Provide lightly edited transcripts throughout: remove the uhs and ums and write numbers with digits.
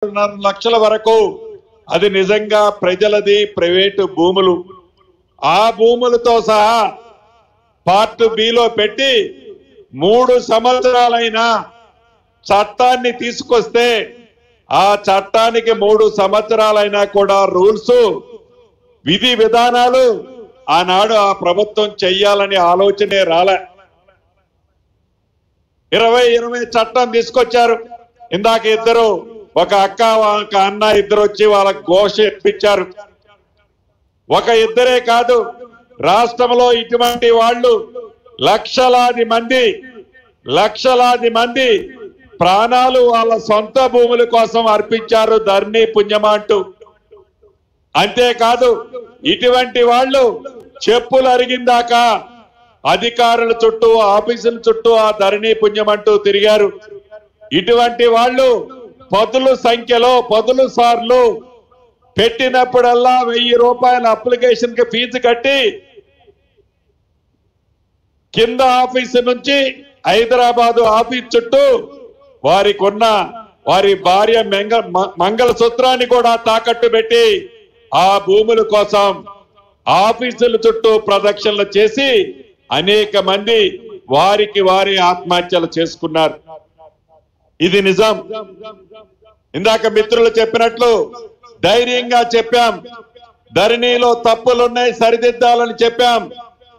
లక్షల వరకు అది నిజంగా ప్రజలది ప్రైవేటు భూములు. ఆ భూములతో సహా పార్ట్ బిలో పెట్టి 3 సంవత్సరాలైనా చట్టాన్ని తీసుకొస్తే ఆ చట్టానికి 3 సంవత్సరాలైనా కూడా రూల్స్ విధి విధానాలు ఆనాడు ఆ ప్రభుత్వం చెయ్యాలని ఆలోచనే రాలే. 2020 చట్టం తీసుకొచ్చారు. ఇందాక ఇద్దరు ఒక అక్క ఒక అన్న ఇద్దరు వచ్చి వాళ్ళ ఘోష ఎత్తిచ్చారు. ఒక ఇద్దరే కాదు, రాష్ట్రంలో ఇటువంటి వాళ్ళు లక్షలాది మంది ప్రాణాలు వాళ్ళ సొంత భూముల కోసం అర్పించారు ధరణి పుణ్యమా అంటూ. అంతేకాదు ఇటువంటి వాళ్ళు చెప్పులు అరిగిందాకా అధికారుల చుట్టూ ఆఫీసుల చుట్టూ ఆ ధరణి పుణ్యమంటూ తిరిగారు. ఇటువంటి వాళ్ళు పదుల సార్లు పెట్టినప్పుడల్లా 1000 రూపాయల అప్లికేషన్ కి ఫీజు కట్టి కింద ఆఫీసు నుంచి హైదరాబాదు ఆఫీస్ చుట్టూ వారి భార్య మంగళసూత్రాన్ని కూడా తాకట్టు పెట్టి ఆ భూముల కోసం ఆఫీసుల చుట్టూ ప్రదక్షిణలు చేసి అనేక మంది వారి ఆత్మహత్యలు చేసుకున్నారు. ఇది నిజం. ఇందాక మిత్రులు చెప్పినట్లు ధైర్యంగా చెప్పాం, ధరణిలో తప్పులున్నాయి సరిదిద్దాలని చెప్పాం,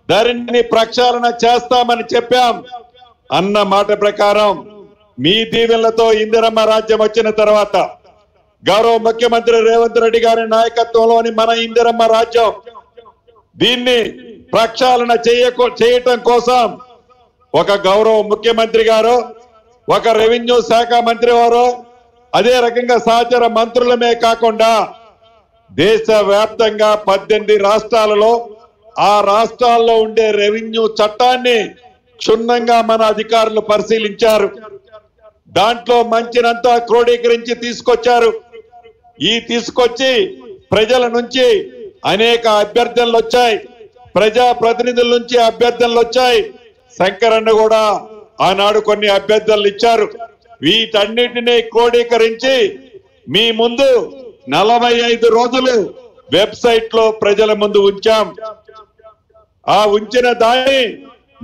ధరణిని ప్రక్షాళన చేస్తామని చెప్పాం. అన్న మాట ప్రకారం మీ దీవెనలతో ఇందిరమ్మ రాజ్యం వచ్చిన తర్వాత గౌరవ ముఖ్యమంత్రి రేవంత్ రెడ్డి గారి నాయకత్వంలోని మన ఇందిరమ్మ రాజ్యం దీన్ని ప్రక్షాళన చేయటం కోసం ఒక గౌరవ ముఖ్యమంత్రి గారు, ఒక రెవెన్యూ శాఖ మంత్రి వారు, అదే రకంగా సహచర మంత్రులమే కాకుండా దేశవ్యాప్తంగా 18 రాష్ట్రాలలో ఆ రాష్ట్రాల్లో ఉండే రెవెన్యూ చట్టాన్ని క్షుణ్ణంగా మన అధికారులు పరిశీలించారు. దాంట్లో మంచినంతా క్రోడీకరించి తీసుకొచ్చారు. తీసుకొచ్చి ప్రజల నుంచి అనేక అభ్యర్థనలు వచ్చాయి, ప్రజా ప్రతినిధుల నుంచి అభ్యర్థనలు వచ్చాయి. శంకరన్న కూడా ఆనాడు కొన్ని అభ్యర్థనలు ఇచ్చారు. వీటన్నిటినీ క్రోడీకరించి మీ ముందు 45 రోజులు వెబ్సైట్ లో ప్రజల ముందు ఉంచాం. ఆ ఉంచిన దాన్ని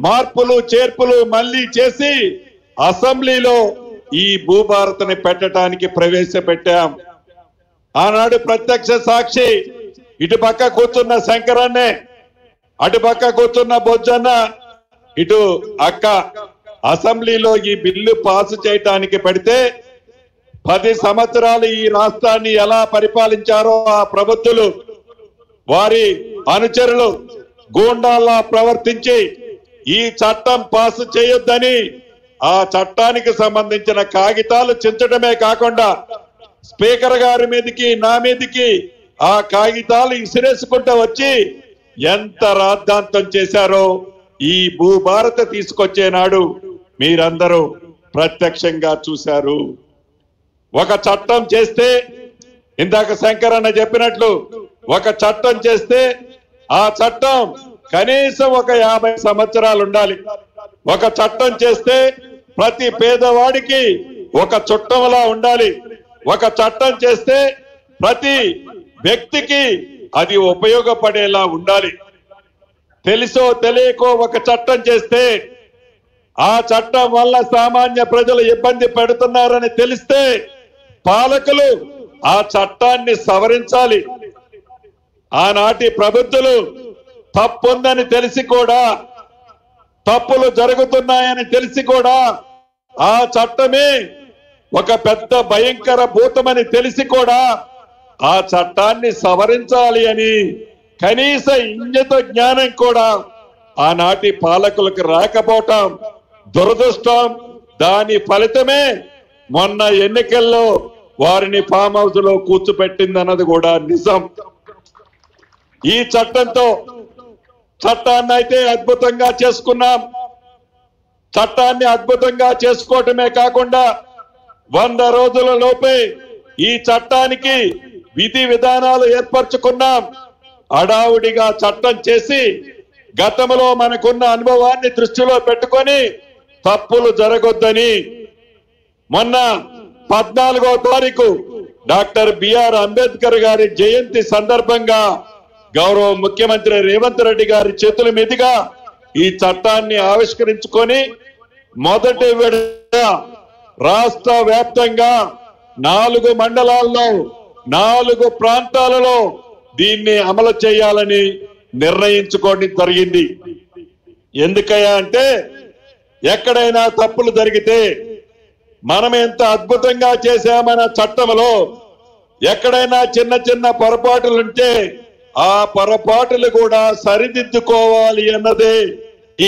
మార్పులు చేర్పులు మళ్ళీ చేసి అసెంబ్లీలో ఈ భూభారతిని పెట్టడానికి ప్రవేశపెట్టాం. ఆనాడు ప్రత్యక్ష సాక్షి ఇటు పక్క కూర్చున్న శంకరన్నే, అటు పక్క కూర్చున్న బొజ్జన్న, ఇటు అక్క అసెంబ్లీలో ఈ బిల్లు పాస్ చేయటానికి పెడితే 10 సంవత్సరాలు ఈ రాష్ట్రాన్ని ఎలా పరిపాలించారో ఆ ప్రభుత్వాలు వారి అనుచరులు గూండాల్లా ప్రవర్తించి ఈ చట్టం పాస్ చేయొద్దని ఆ చట్టానికి సంబంధించిన కాగితాలు చించడమే కాకుండా స్పీకర్ గారి మీదకి నా మీదకి ఆ కాగితాలు ఇసిరేసుకుంటూ వచ్చి ఎంత రాద్ధాంతం చేశారో ఈ భూభారత తీసుకొచ్చే నాడు మీరందరూ ప్రత్యక్షంగా చూశారు. ఒక చట్టం చేస్తే ఇందాక శంకరన్న చెప్పినట్లు ఒక చట్టం చేస్తే ఆ చట్టం కనీసం ఒక 50 సంవత్సరాలు ఉండాలి. ఒక చట్టం చేస్తే ప్రతి పేదవాడికి ఒక చుట్టంలా ఉండాలి. ఒక చట్టం చేస్తే ప్రతి వ్యక్తికి అది ఉపయోగపడేలా ఉండాలి. తెలుసో తెలియకో ఒక చట్టం చేస్తే ఆ చట్టం వల్ల సామాన్య ప్రజలు ఇబ్బంది పెడుతున్నారని తెలిస్తే పాలకులు ఆ చట్టాన్ని సవరించాలి. ఆనాటి ప్రభుత్వాలు తప్పుందని తెలిసి కూడా, తప్పులు జరుగుతున్నాయని తెలిసి కూడా ఆ చట్టమే ఒక పెద్ద భయంకర భూతమని తెలిసి కూడా ఆ చట్టాన్ని సవరించాలి అని కనీస ఇంగిత జ్ఞానం కూడా ఆనాటి పాలకులకు రాకపోవటం దురదృష్టం. దాని ఫలితమే మొన్న ఎన్నికల్లో వారిని ఫామ్ హౌస్ లో కూర్చోపెట్టిందన్నది కూడా నిజం. ఈ చట్టంతో చట్టాన్ని అయితే అద్భుతంగా చేసుకున్నాం. చట్టాన్ని అద్భుతంగా చేసుకోవటమే కాకుండా 100 రోజుల లోపే ఈ చట్టానికి విధి విధానాలు ఏర్పరచుకున్నాం. అడావుడిగా చట్టం చేసి గతంలో మనకున్న అనుభవాన్ని దృష్టిలో పెట్టుకొని తప్పులు జరగొద్దని మొన్న 14వ తారీఖు డాక్టర్ బిఆర్ అంబేద్కర్ గారి జయంతి సందర్భంగా గౌరవ ముఖ్యమంత్రి రేవంత్ రెడ్డి గారి చేతుల మీదుగా ఈ చట్టాన్ని ఆవిష్కరించుకొని మొదటి విడత రాష్ట్ర వ్యాప్తంగా 4 మండలాల్లో 4 ప్రాంతాలలో దీన్ని అమలు చేయాలని నిర్ణయించుకోవడం జరిగింది. ఎందుకయ్యా అంటే ఎక్కడైనా తప్పులు జరిగితే మనం ఎంత అద్భుతంగా చేశామన్న చట్టంలో ఎక్కడైనా చిన్న చిన్న పొరపాటులుంటే ఆ పొరపాటులు కూడా సరిదిద్దుకోవాలి అన్నదే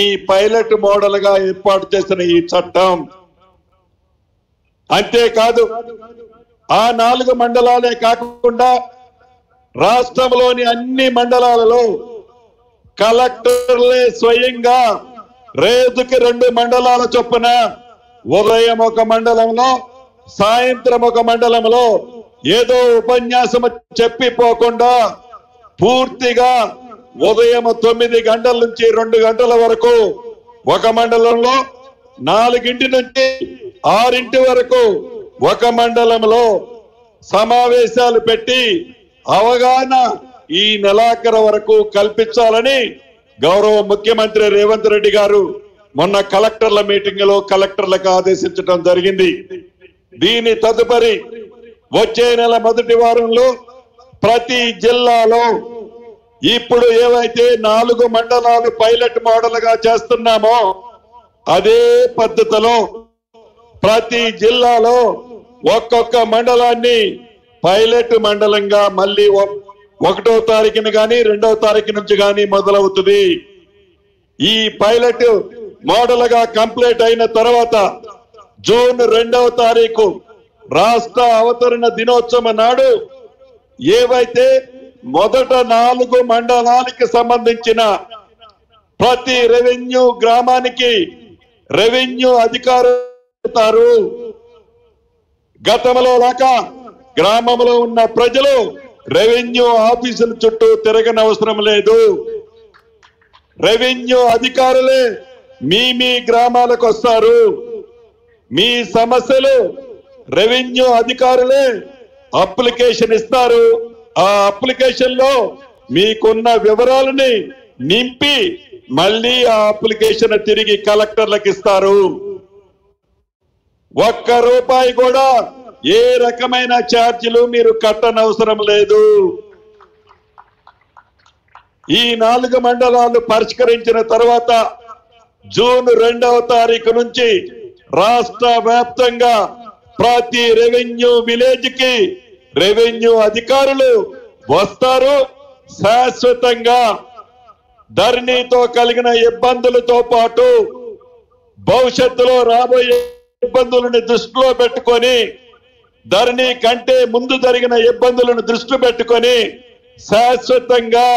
ఈ పైలట్ మోడల్ గా ఏర్పాటు చేసిన ఈ చట్టం. అంతేకాదు ఆ 4 మండలాలే కాకుండా రాష్ట్రంలోని అన్ని మండలాలలో కలెక్టర్లే స్వయంగా రోజుకి 2 మండలాల చొప్పున ఉదయం ఒక మండలంలో సాయంత్రం ఒక మండలంలో ఏదో ఉపన్యాసం చెప్పిపోకుండా పూర్తిగా ఉదయం 9 గంటల నుంచి 2 గంటల వరకు ఒక మండలంలో 4 నుంచి 6 వరకు ఒక మండలంలో సమావేశాలు పెట్టి అవగాహన ఈ నెలాఖరు వరకు కల్పించాలని గౌరవ ముఖ్యమంత్రి రేవంత్ రెడ్డి గారు మొన్న కలెక్టర్ల మీటింగ్ లో కలెక్టర్లకు ఆదేశించడం జరిగింది. దీని తదుపరి వచ్చే నెల మొదటి వారంలో ప్రతి జిల్లాలో ఇప్పుడు ఏవైతే 4 మండలాలు పైలట్ మోడల్ గా చేస్తున్నామో అదే పద్ధతిలో ప్రతి జిల్లాలో ఒక్కొక్క మండలాన్ని పైలట్ మండలంగా మళ్ళీ 1వ తారీఖున గాని 2వ తారీఖు నుంచి గాని మొదలవుతుంది. ఈ పైలట్ మోడల్ గా కంప్లీట్ అయిన తర్వాత జూన్ 2వ తారీఖు రాష్ట్ర అవతరణ దినోత్సవం నాడు ఏవైతే మొదట 4 మండలానికి సంబంధించిన ప్రతి రెవెన్యూ గ్రామానికి రెవెన్యూ అధికారులు గతంలో లాగా గ్రామంలో ఉన్న ప్రజలు రెవెన్యూ ఆఫీసుల చుట్టూ తిరగనవసరం లేదు. రెవెన్యూ అధికారులే మీ గ్రామాలకు వస్తారు. మీ సమస్యలు రెవెన్యూ అధికారులే అప్లికేషన్ ఇస్తారు. ఆ అప్లికేషన్ లో మీకున్న వివరాలని నింపి మళ్ళీ ఆ అప్లికేషన్ తిరిగి కలెక్టర్లకు ఇస్తారు. ₹1 కూడా ఏ రకమైన ఛార్జీలు మీరు కట్టనవసరం లేదు. ఈ 4 మండలాలు పరిష్కరించిన తర్వాత జూన్ 2వ తారీఖు నుంచి రాష్ట్ర వ్యాప్తంగా ప్రతి రెవెన్యూ విలేజ్ కి రెవెన్యూ అధికారులు వస్తారు. శాశ్వతంగా ధరణితో కలిగిన ఇబ్బందులతో పాటు భవిష్యత్తులో రాబోయే ఇబ్బందులను దృష్టిలో పెట్టుకొని ధరణి కంటే ముందు జరిగిన ఇబ్బందులను దృష్టి పెట్టుకొని శాశ్వతంగా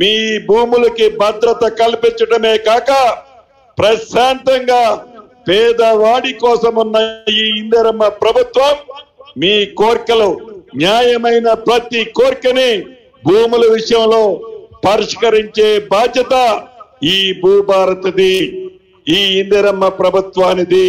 మీ భూములకి భద్రత కల్పించడమే కాక ప్రశాంతంగా పేదవాడి కోసం ఉన్న ఈ ఇందిరమ్మ ప్రభుత్వం మీ కోరికలు న్యాయమైన ప్రతి కోరికని భూముల విషయంలో పరిష్కరించే బాధ్యత ఈ భూభారతిది, ఈ ఇందిరమ్మ ప్రభుత్వానిది.